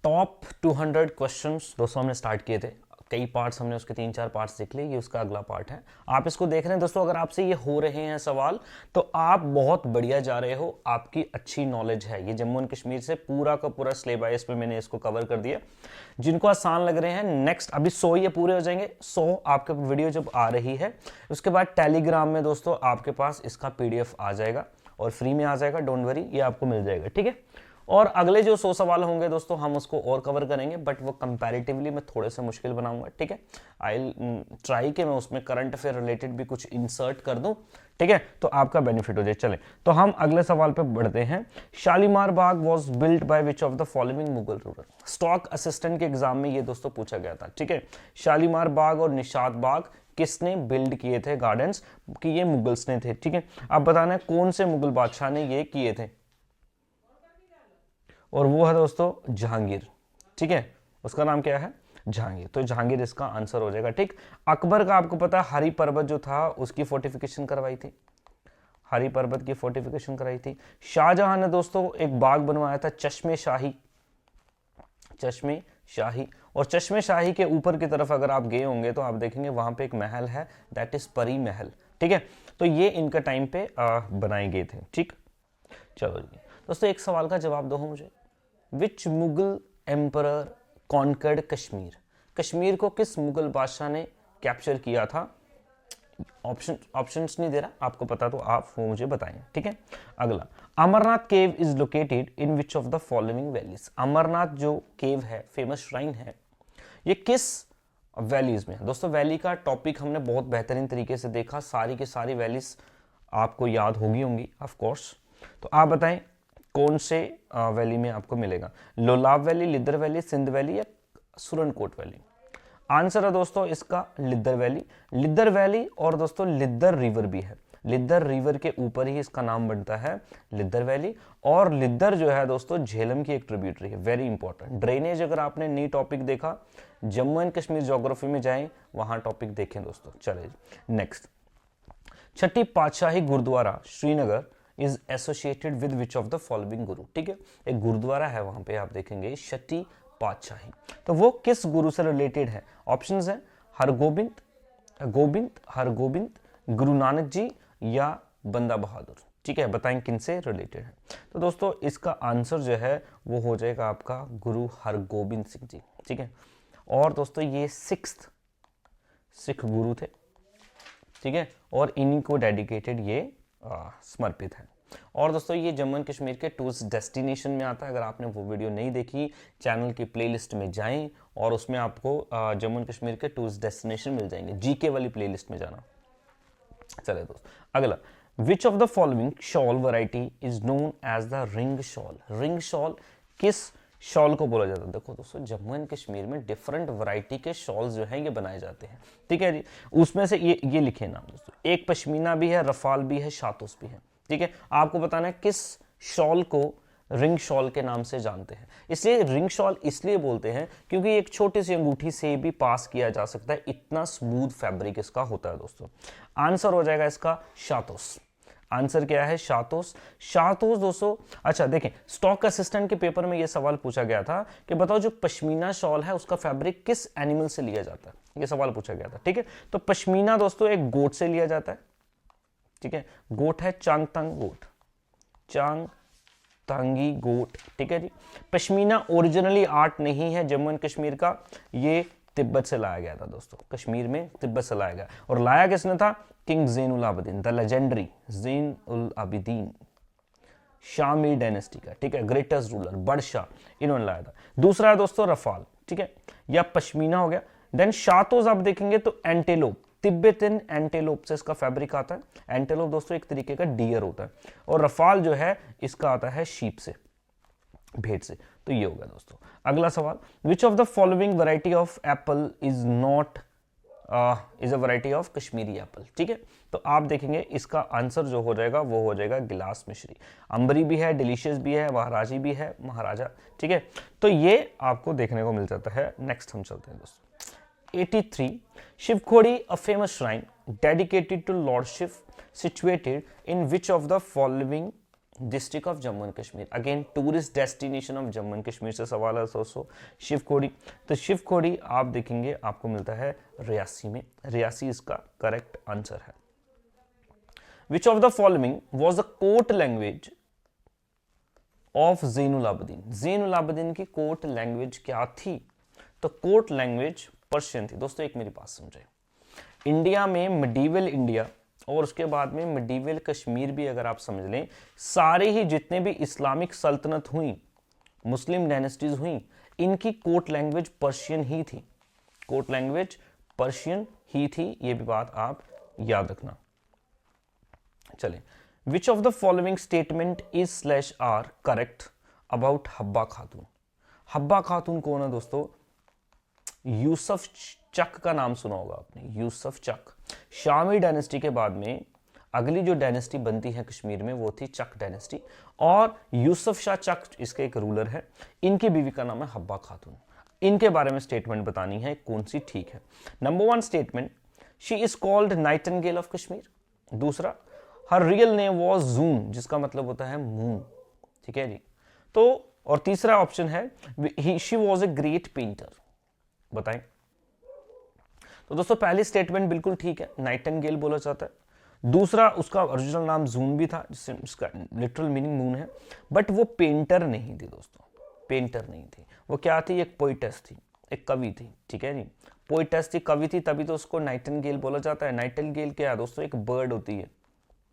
Top 200 questions दोस्तों हमने start किए थे। कई पार्ट्स हमने उसके 3-4 पार्ट्स देख लिए, ये उसका अगला पार्ट है। आप इसको देख रहे हैं दोस्तों, अगर आपसे ये हो रहे हैं सवाल तो आप बहुत बढ़िया जा रहे हो, आपकी अच्छी नॉलेज है। ये जम्मू एंड कश्मीर से पूरा का पूरा सिलेबस में मैंने इसको कवर कर दिया। जिनको आसान लग रहे हैं नेक्स्ट अभी 100 ये पूरे हो जाएंगे। 100 आपके वीडियो जब आ रही है उसके बाद टेलीग्राम में दोस्तों आपके पास इसका PDF आ जाएगा और फ्री में आ जाएगा, डोंट वरी, ये आपको मिल जाएगा, ठीक है। और अगले जो 100 सवाल होंगे दोस्तों हम उसको और कवर करेंगे, बट वो कंपैरेटिवली मैं थोड़े से मुश्किल बनाऊंगा, ठीक है। आई ट्राई कि मैं उसमें करंट अफेयर रिलेटेड भी कुछ इंसर्ट कर दूं, ठीक है, तो आपका बेनिफिट हो जाए। चले तो हम अगले सवाल पे बढ़ते हैं। Shalimar Bagh was built by which of the following Mughal ruler. Stock assistant के एग्जाम में ये दोस्तों पूछा गया था, ठीक है। शालीमार बाग और निशात बाग किसने बिल्ड किए थे गार्डन्स, कि ये मुगल्स ने थे, ठीक है। अब बताना है कौन से मुगल बादशाह ने ये किए थे, और वो है दोस्तों जहांगीर, ठीक है। उसका नाम क्या है, जहांगीर। तो जहांगीर इसका आंसर हो जाएगा, ठीक। अकबर का आपको पता है हरी पर्वत जो था उसकी फोर्टिफिकेशन करवाई थी, हरी पर्वत की फोर्टिफिकेशन कराई थी। शाहजहां ने दोस्तों एक बाग बनवाया था चश्मे शाही, चश्मे शाही। और चश्मे शाही के ऊपर की तरफ अगर आप गए होंगे तो आप देखेंगे वहां पे एक महल है, दैट इज परी महल, ठीक है। तो ये इनका टाइम पे बनाए गए थे, ठीक। चलो जी दोस्तों, एक सवाल का जवाब दो मुझे। विच मुगल एम्परर कॉन्कर्ड कश्मीर। कश्मीर को किस मुगल बादशाह ने कैप्चर किया था। ऑप्शंस नहीं दे रहा, आपको पता तो आप वो मुझे बताएं, ठीक है। अगला, Amarnath cave is located in which of the following valleys. Amarnath जो केव है, फेमस श्राइन है, ये किस वैलीज में है। दोस्तों वैली का टॉपिक हमने बहुत बेहतरीन तरीके से देखा, सारी की सारी वैलीज आपको याद होंगी ऑफ कोर्स। तो आप बताएं कौन से वैली में आपको मिलेगा, Lolab valley, Liddar valley, Sindh valley या सुरनकोट वैली। आंसर है दोस्तों इसका लिद्दर वैली। लिद्दर वैली और दोस्तों लिद्दर रिवर भी है, लिद्दर रिवर के ऊपर ही इसका नाम बनता है लिद्दर वैली। और लिद्दर जो है दोस्तों झेलम की एक ट्रिब्यूटरी है, वेरी इंपॉर्टेंट। ड्रेनेज अगर आपने नी टॉपिक देखा, जम्मू एंड कश्मीर ज्योग्राफी में जाएं वहां टॉपिक देखें दोस्तों। चले next, Chhatti Patshahi Gurdwara Srinagar is associated with which of the following guru, ठीक है। एक गुरुद्वारा है वहां पे आप देखेंगे छठी पातशाही, तो वो किस गुरु से रिलेटेड है। ऑप्शंस है हरगोबिंद, हरगोबिंद, गुरु नानक जी या बंदा बहादुर, ठीक है। बताएं किन से रिलेटेड है। तो दोस्तों इसका आंसर जो है वो हो जाएगा आपका गुरु हरगोबिंद सिंह जी, ठीक है। और दोस्तों ये 6th सिख गुरु थे, ठीक है, और इन्हीं को डेडिकेटेड ये समर्पित है। और दोस्तों ये जम्मू एंड कश्मीर के टूरिस्ट डेस्टिनेशन में आता है। अगर आपने वो वीडियो नहीं देखी, चैनल की प्लेलिस्ट में जाएं और उसमें आपको जम्मू एंड कश्मीर के टूरिस्ट डेस्टिनेशन मिल जाएंगे, जीके वाली प्लेलिस्ट में जाना। चले दोस्त अगला, which of the following shawl variety is known as the ring shawl. Ring shawl किस शॉल को बोला जाता है। देखो दोस्तों जम्मू एंड कश्मीर में डिफरेंट वैरायटी के शॉल्स जो हैं ये बनाए जाते हैं, ठीक है जी। उसमें से ये लिखे नाम दोस्तों, एक पश्मीना भी है, रफाल भी है, शातूस भी है, ठीक है। आपको बताना है किस शॉल को रिंग शॉल के नाम से जानते हैं। इसलिए रिंग शॉल इसलिए बोलते हैं क्योंकि एक छोटी सी अंगूठी से भी पास किया जा सकता है, इतना स्मूथ फैब्रिक इसका होता है दोस्तों। आंसर हो जाएगा इसका शातूस। आंसर क्या है, शातूस। शातूस दोस्तों, अच्छा देखें स्टॉक असिस्टेंट के पेपर में यह सवाल पूछा गया था कि बताओ जो पश्मीना शॉल है उसका फैब्रिक किस एनिमल से लिया जाता है, यह सवाल पूछा गया था, ठीक है। तो पश्मीना दोस्तों एक गोट से लिया जाता है, ठीक है। गोट है चांगतांग गोट, चांगतांगी गोट, ठीक है जी। पश्मीना ओरिजिनली आर्ट नहीं है जम्मू एंड कश्मीर का, ये तिब्बत से लाया गया था दोस्तों, कश्मीर में तिब्बत से लाया गया। और लाया किसने था, king Zain ul Abidin, the legendary Zain ul Abidin, Shami dynasty का, ठीक है, ग्रेटेस्ट रूलर बड़शाह, इन्होंने लाया था। दूसरा है दोस्तों रफाल, ठीक है, या पश्मीना हो गया। देन शातूस आप देखेंगे तो एंटेलोप, तिब्बतन एंटेलोप से इसका फैब्रिक आता है। एंटेलोप दोस्तों एक तरीके का डियर होता है, और रफाल जो है इसका आता है शीप से, भेड़ से। तो ये होगा दोस्तों। अगला सवाल, विच of the following variety of Apple is not is a variety of Kashmiri Apple, ठीक है। तो आप देखेंगे इसका आंसर जो हो जाएगा वो हो जाएगा गिलास मिश्री। अंबरी भी है, डिलीशियस भी है, महाराजी भी है, महाराजा, ठीक है। तो ये आपको देखने को मिल जाता है। नेक्स्ट हम चलते हैं दोस्तों। 83, Shivkhori a famous shrine dedicated to lord Shiva situated in which of the following district of Jammu and Kashmir, again tourist destination of Jammu and Kashmir से सवाल है दोस्तों। शिवखोड़ी, तो शिवखोड़ी आप देखेंगे आपको मिलता है रियासी में, रियासी इसका करेक्ट आंसर है। Which of the following was the court language of Zainul Abedin, Zainul Abedin की कोर्ट लैंग्वेज क्या थी? तो कोर्ट लैंग्वेज पर्शियन थी। दोस्तों एक मेरी बात समझे, इंडिया में मिडीवल इंडिया और उसके बाद में मिडीवल कश्मीर भी अगर आप समझ लें, सारे ही जितने भी इस्लामिक सल्तनत हुई, मुस्लिम डायनेस्टीज हुई, इनकी कोर्ट लैंग्वेज पर्शियन ही थी, कोर्ट लैंग्वेज पर्शियन ही थी, ये भी बात आप याद रखना। चले, which of the following statement is slash are correct about Habba Khatoon? Habba खातून कौन है दोस्तों? यूसुफ चक का नाम सुना होगा आपने, यूसुफ चक। शामी डायनेस्टी के बाद में अगली जो डायनेस्टी बनती है कश्मीर में वो थी चक डायनेस्टी, और यूसुफ शाह चक इसके एक रूलर है, इनकी बीवी का नाम है हब्बा खातून। इनके बारे में स्टेटमेंट बतानी है, कौन सी ठीक है। Number 1 statement, she is called Nightingale of Kashmir. दूसरा, हर रियल नेम वॉज जून, जिसका मतलब होता है मून, ठीक है जी। तो और तीसरा ऑप्शन है she was a great painter. बताएं। तो दोस्तों पहली स्टेटमेंट बिल्कुल ठीक है, नाइटिंगेल बोला जाता है। दूसरा, उसका ओरिजिनल नाम जून भी था, जिसका लिटरल मीनिंग मून है, बट वो पेंटर नहीं थी दोस्तों, पेंटर नहीं थी। वो क्या थी? एक पोइटेस थी, एक कवि थी, ठीक है जी। पोइटेस थी, कवि थी, तभी तो उसको नाइटिंगेल बोला जाता है। नाइटिंगेल क्या है दोस्तों? एक बर्ड होती है,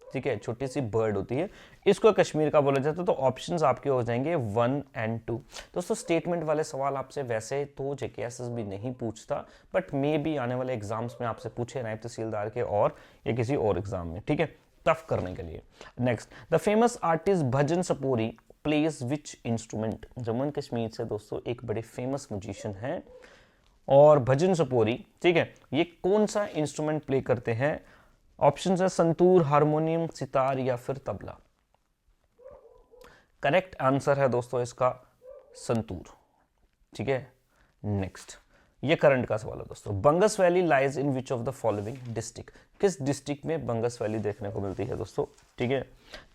ठीक है, छोटी सी बर्ड होती है, इसको कश्मीर का बोला जाता है। तो ऑप्शंस आपके हो जाएंगे 1 और 2। दोस्तों स्टेटमेंट वाले सवाल आपसे वैसे तो जेकेएसएस भी नहीं पूछता, बट मे भी आने वाले एग्जाम्स में आपसे पूछे, नायब तहसीलदार के और या किसी और एग्जाम में, ठीक है, टफ करने के लिए। Next, the famous artist Bhajan Sopori plays which instrument? Jammu and Kashmir से दोस्तों एक बड़े फेमस म्यूजिशियन हैं और भजन सपोरी, ठीक है, ये कौन सा इंस्ट्रूमेंट प्ले करते हैं? ऑप्शन है संतूर, हारमोनियम, सितार या फिर तबला। करेक्ट आंसर है दोस्तों इसका संतूर, ठीक है। नेक्स्ट, ये करंट का सवाल है दोस्तों। Bangus valley lies in which of the following district? किस डिस्ट्रिक्ट में बंगस वैली देखने को मिलती है दोस्तों? ठीक है,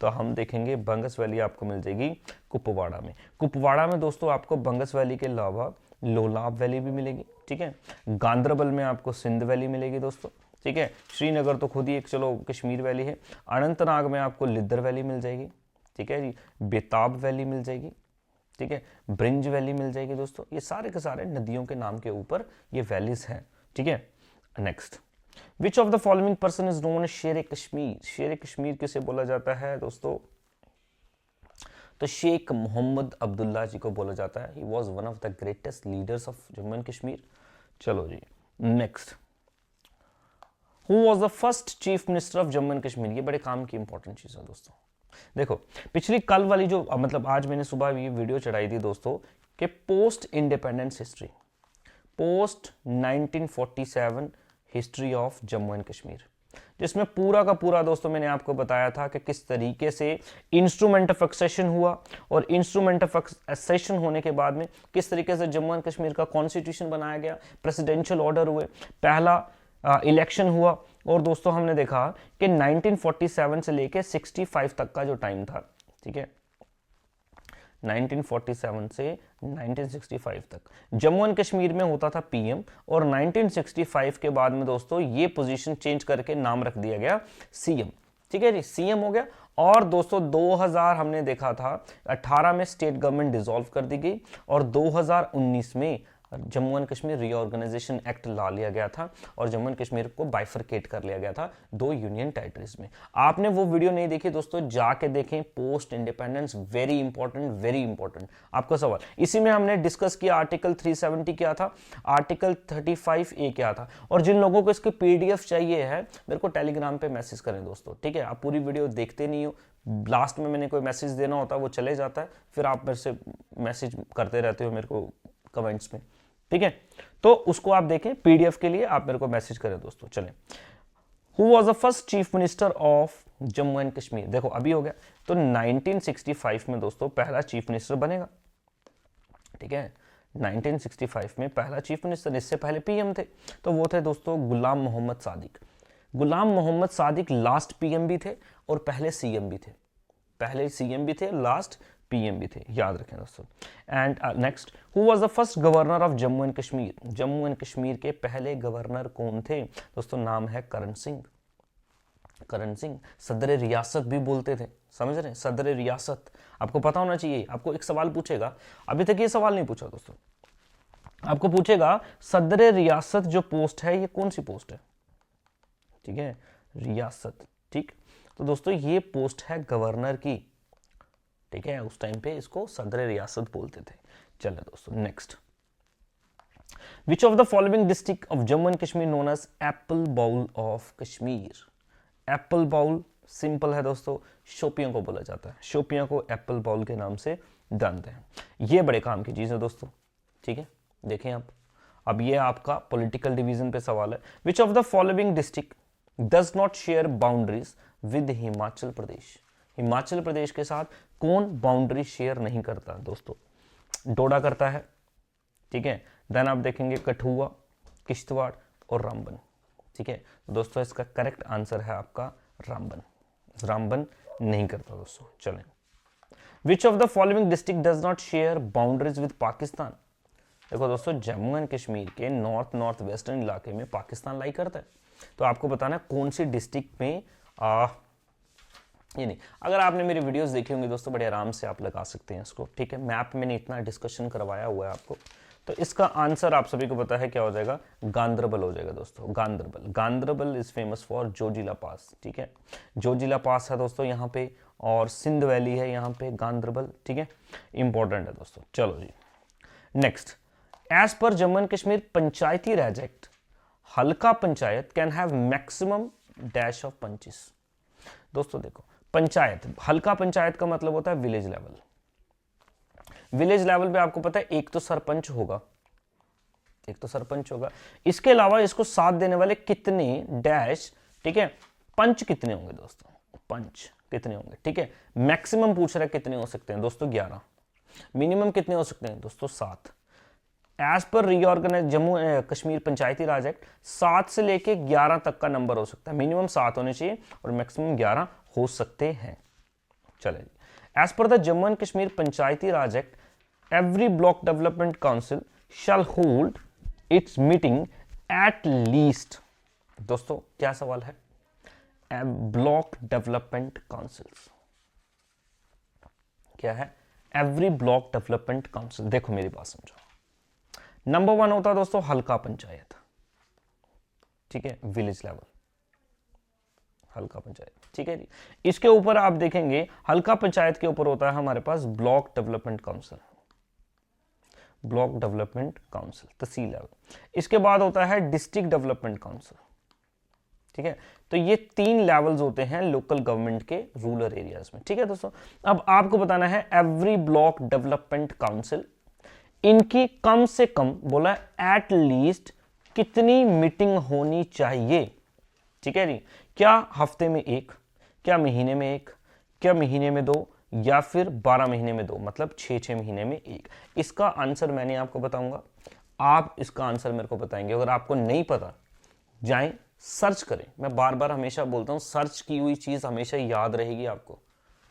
तो हम देखेंगे बंगस वैली आपको मिल जाएगी कुपवाड़ा में। कुपवाड़ा में दोस्तों आपको बंगस वैली के अलावा लोलाब वैली भी मिलेगी, ठीक है। गांधरबल में आपको सिंध वैली मिलेगी दोस्तों, ठीक है। श्रीनगर तो खुद ही एक चलो कश्मीर वैली है। अनंतनाग में आपको लिद्दर वैली मिल जाएगी, ठीक है जी। बेताब वैली मिल जाएगी, ठीक है। ब्रिंज वैली मिल जाएगी दोस्तों। ये सारे के सारे नदियों के नाम के ऊपर ये वैलीज हैं, ठीक है। Next, which of the following person is known as Sher Kashmir? शेर कश्मीर किसे बोला जाता है दोस्तों? तो शेख मोहम्मद अब्दुल्ला जी को बोला जाता है। He was one of the greatest leaders of Jammu and Kashmir. चलो जी, next, who was the first chief minister of Jammu and Kashmir? ये बड़े काम की इंपॉर्टेंट चीज है दोस्तों। देखो पिछली कल वाली जो मतलब आज मैंने सुबह ये वीडियो चढ़ाई थी दोस्तों कि post independence history, post 1947 history of Jammu and Kashmir, जिसमें पूरा का पूरा दोस्तों मैंने आपको बताया था कि किस तरीके से इंस्ट्रूमेंट ऑफ एक्सेशन हुआ और इंस्ट्रूमेंट ऑफ एक्सेशन होने के बाद में किस तरीके से जम्मू एंड कश्मीर का कॉन्स्टिट्यूशन बनाया गया, प्रेसिडेंशियल ऑर्डर हुए, पहला इलेक्शन हुआ, और दोस्तों हमने देखा कि 1947 से लेके 65 तक का जो टाइम था, ठीक है, 1947 से 1965 तक जम्मू एंड कश्मीर में होता था पीएम, और 1965 के बाद में दोस्तों ये पोजीशन चेंज करके नाम रख दिया गया सीएम, ठीक है जी, सीएम हो गया। और दोस्तों 2000 हमने देखा था 18 में स्टेट गवर्नमेंट डिसॉल्व कर दी गई, और 2019 में Jammu and Kashmir reorganisation act ला लिया गया था और जम्मू एंड कश्मीर को बाइफरकेट कर लिया गया था 2 यूनियन टेरिटरीज में। आपने वो वीडियो नहीं देखी दोस्तों, जाके देखें, पोस्ट इंडिपेंडेंस, वेरी इंपॉर्टेंट आपका सवाल। इसी में हमने डिस्कस किया आर्टिकल 370 क्या था, आर्टिकल 35A क्या था, और जिन लोगों को इसके पीडीएफ चाहिए है मेरे को टेलीग्राम पे मैसेज करें दोस्तों, ठीक है। आप पूरी वीडियो देखते नहीं हो, लास्ट में मैंने कोई मैसेज देना होता है वो चले जाता है, फिर आप मेरे से मैसेज करते रहते हो मेरे को कमेंट्स में, ठीक है। तो उसको आप देखें, पीडीएफ के लिए आप मेरे को मैसेज करें दोस्तों। चलें, who was the first chief minister of Jammu and Kashmir? देखो अभी हो गया, तो 1965 में दोस्तों पहला चीफ मिनिस्टर बनेगा, ठीक है। 1965 में पहला चीफ मिनिस्टर, इससे पहले पीएम थे, तो वो थे दोस्तों गुलाम मोहम्मद सादिक। गुलाम मोहम्मद सादिक लास्ट पीएम भी थे और पहले सीएम भी थे, पहले सीएम भी थे, लास्ट पीएम भी थे, याद रखें दोस्तों। And next, who was the first governor of Jammu and Kashmir? Jammu and Kashmir के पहले गवर्नर कौन थे दोस्तों? नाम है करण सिंह। करण सिंह, सदर रियासत भी बोलते थे, समझ रहे हैं, सदर रियासत। आपको पता होना चाहिए। आपको एक सवाल पूछेगा, अभी तक ये सवाल नहीं पूछा दोस्तों, आपको पूछेगा सदर रियासत जो पोस्ट है ये कौन सी पोस्ट है? ठीक है, रियासत। ठीक, तो दोस्तों ये पोस्ट है गवर्नर की। ठीक है, उस टाइम पे इसको सदर रियासत बोलते थे। चलो दोस्तों, next, which of the following district of Jammu and Kashmir known as apple bowl of Kashmir? Apple bowl simple है दोस्तों, शोपियां को बोला जाता है, शोपियां को एप्पल बाउल के नाम से जानते हैं। ये बड़े काम की चीज है दोस्तों। ठीक है, देखें आप, अब ये आपका पॉलिटिकल डिवीजन पे सवाल है। Which of the following district does not share boundaries with Himachal Pradesh? Himachal Pradesh के साथ कौन बाउंड्री शेयर नहीं करता दोस्तों? डोडा करता है। ठीक है, देन आप देखेंगे कठुआ, किश्तवाड़ और रामबन। ठीक है दोस्तों, इसका करेक्ट आंसर है आपका रामबन। रामबन नहीं करता दोस्तों। चलें, विच of the following district does not share boundaries with Pakistan? देखो दोस्तों, जम्मू एंड कश्मीर के नॉर्थ वेस्टर्न इलाके में पाकिस्तान लाई करता है, तो आपको बताना है कौन सी डिस्ट्रिक्ट में ये नहीं। अगर आपने मेरी वीडियोस देखी होंगी दोस्तों, बड़े आराम से आप लगा सकते हैं इसको। ठीक है, मैप में इतना डिस्कशन करवाया हुआ है आपको, तो इसका आंसर आप सभी को पता है क्या हो जाएगा? गांदरबल हो जाएगा दोस्तों, Ganderbal. Ganderbal is famous for Zojila pass. ठीक है, जोजिला पास है दोस्तों यहाँ पे, और सिंध वैली है यहाँ पे, गांदरबल। ठीक है, इंपॉर्टेंट है दोस्तों। चलो जी, next, as per Jammu and Kashmir Panchayati Raj act, halqa panchayat can have maximum dash of panches. दोस्तों देखो, पंचायत, हल्का पंचायत का मतलब होता है विलेज लेवल। विलेज लेवल पे आपको पता है एक तो सरपंच होगा, एक तो सरपंच होगा, इसके अलावा इसको साथ देने वाले कितने डैश, ठीक है, पंच कितने होंगे दोस्तों? पंच कितने होंगे? ठीक है, मैक्सिमम पूछ रहा है कितने हो सकते हैं दोस्तों? 11। मिनिमम कितने हो सकते हैं दोस्तों? 7। As per reorganise Jammu Kashmir Panchayati Raj act 7 से लेके 11 तक का नंबर हो सकता है। मिनिमम 7 होने चाहिए और मैक्सिमम 11 हो सकते हैं। चलिए, as per the Jammu and Kashmir Panchayati Raj act, every block development council shall hold its meeting at least। दोस्तों क्या सवाल है? ब्लॉक डेवलपमेंट काउंसिल्स क्या है? Every block development council. देखो मेरी बात समझो, नंबर 1 होता है दोस्तों हल्का पंचायत। ठीक है, विलेज लेवल हल्का पंचायत। ठीक है जी, इसके ऊपर आप देखेंगे हल्का पंचायत के ऊपर होता है हमारे पास block development council, block development council tehsil level. इसके बाद होता है डिस्ट्रिक्ट डेवलपमेंट काउंसिल। ठीक है, तो ये 3 लेवल्स होते हैं लोकल गवर्नमेंट के रूरल एरियाज में। ठीक है दोस्तों, अब आपको बताना है एवरी ब्लॉक डेवलपमेंट काउंसिल, इनकी कम से कम बोला एट लीस्ट कितनी मीटिंग होनी चाहिए? ठीक है जी, क्या हफ्ते में 1, क्या महीने में 1, क्या महीने में 2, या फिर 12 महीने में 2, मतलब 6 महीने में 1। इसका आंसर मैंने आपको बताऊंगा, आप इसका आंसर मेरे को बताएंगे। अगर आपको नहीं पता, जाएं सर्च करें। मैं बार बार हमेशा बोलता हूं, सर्च की हुई चीज हमेशा याद रहेगी आपको।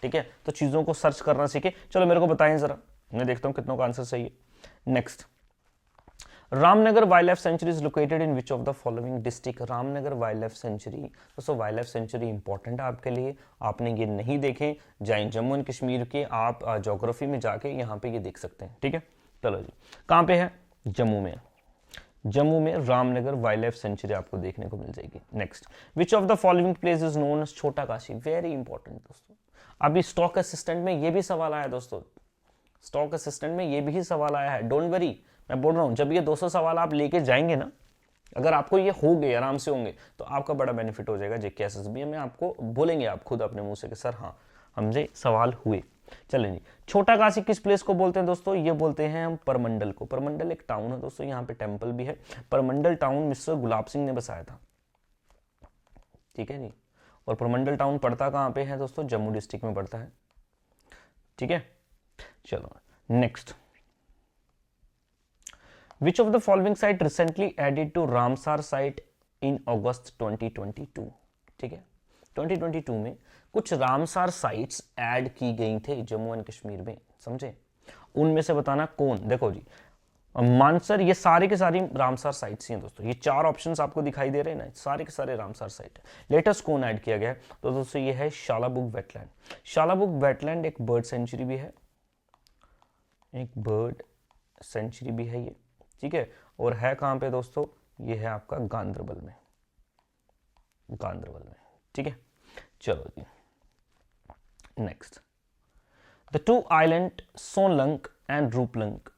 ठीक है, तो चीजों को सर्च करना सीखे। चलो मेरे को बताएं जरा, मैं देखता हूं कितनों का आंसर सही है। Next, Ramnagar wild life sanctuary is located in which of the following district? Ramnagar wild life sanctuary, दोस्तों वाइल्ड लाइफ सेंचुरी इंपॉर्टेंट है आपके लिए, आपने ये नहीं देखे, जाएं जम्मू एंड कश्मीर के आप ज्योग्राफी में जाके यहाँ पे ये देख सकते हैं। ठीक है, चलो जी, कहाँ पे है? जम्मू में। जम्मू में रामनगर वाइल्ड लाइफ सेंचुरी आपको देखने को मिल जाएगी। Next, which of the following place is known as Chhota Kashi? Very important दोस्तों, अभी स्टॉक असिस्टेंट में ये भी सवाल आया दोस्तों, स्टॉक असिस्टेंट में ये भी सवाल आया है। डोंट वरी, मैं बोल रहा हूं जब ये 200 सवाल आप लेके जाएंगे ना, अगर आपको ये हो गए आराम से होंगे तो आपका बड़ा बेनिफिट हो जाएगा जेके एसएसबी में। आपको बोलेंगे आप खुद अपने मुंह से कि सर हाँ हमसे सवाल हुए। चलें जी, छोटा काशी किस प्लेस को बोलते हैं दोस्तों? ये बोलते हैं हम परमंडल को। परमंडल एक टाउन है दोस्तों, यहाँ पे टेम्पल भी है। परमंडल टाउन मिस्टर गुलाब सिंह ने बसाया था। ठीक है जी, और परमंडल टाउन पड़ता कहाँ पे है दोस्तों? जम्मू डिस्ट्रिक्ट में पड़ता है। ठीक है, चलो next, Which of the following site recently added to Ramsar site in August 2022? ठीक है, 2022 में कुछ रामसार साइट्स ऐड की गई थे जम्मू एंड कश्मीर में, समझे? उनमें से बताना कौन। देखो जी, मानसर, ये सारे के सारी रामसार साइट्स हैं दोस्तों, ये 4 ऑप्शंस आपको दिखाई दे रहे हैं ना, सारे के सारे रामसार साइट है। लेटेस्ट कौन ऐड किया गया है? तो दोस्तों ये है शालाबुग वेटलैंड। शालाबुग वेटलैंड एक बर्ड सेंचुरी भी है, एक बर्ड सेंचुरी भी है ये, ठीक है। और है कहाँ पे दोस्तों? ये है आपका गांधरबल में, गांधरबल में, ठीक है। चलो जी, next, the two island Sonlang and Ruplang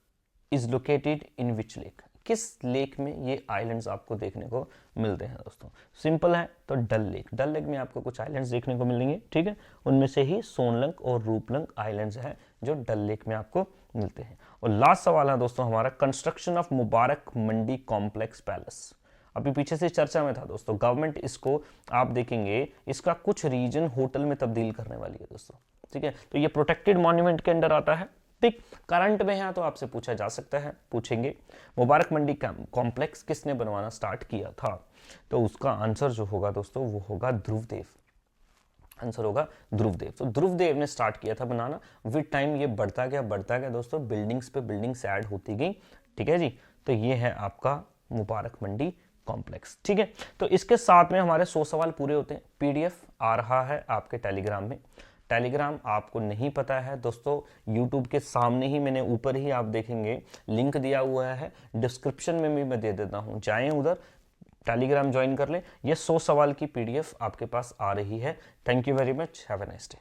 is located in which lake? किस लेक में ये आइलैंड्स आपको देखने को मिलते हैं दोस्तों? सिंपल है, तो डल लेक। डल लेक में आपको कुछ आइलैंड्स देखने को मिलेंगे, ठीक है। उनमें से ही सोनलंग और रूपलंग आइलैंड्स हैं जो डल लेक में आपको मिलते हैं। और लास्ट सवाल है दोस्तों हमारा, construction of Mubarak Mandi complex palace. अभी पीछे से चर्चा में था दोस्तों, गवर्नमेंट इसको आप देखेंगे, इसका कुछ रीजन होटल में तब्दील करने वाली है दोस्तों, ठीक है। तो ये प्रोटेक्टेड मॉन्यूमेंट के अंडर आता है, ठीक। करंट में है तो आपसे पूछा जा सकता है, पूछेंगे मुबारक मंडी कॉम्प्लेक्स किसने बनवाना स्टार्ट किया था? तो उसका आंसर जो होगा दोस्तों वो होगा ध्रुवदेव। आंसर होगा ध्रुवदेव। तो ध्रुवदेव ने स्टार्ट किया था बनाना, विद टाइम ये बढ़ता गया दोस्तों, बिल्डिंग्स पे बिल्डिंग्स ऐड होती गई, ठीक है जी। तो ये है आपका मुबारक मंडी कॉम्प्लेक्स, ठीक है। तो इसके साथ में हमारे 100 सवाल पूरे होते हैं। पीडीएफ आ रहा है आपके टेलीग्राम में। टेलीग्राम आपको नहीं पता है दोस्तों, यूट्यूब के सामने ही मैंने ऊपर ही आप देखेंगे लिंक दिया हुआ है, डिस्क्रिप्शन में भी मैं दे देता हूं, जाएं उधर, टेलीग्राम ज्वाइन कर लें। ये 100 सवाल की पीडीएफ आपके पास आ रही है। Thank you very much, have a nice day.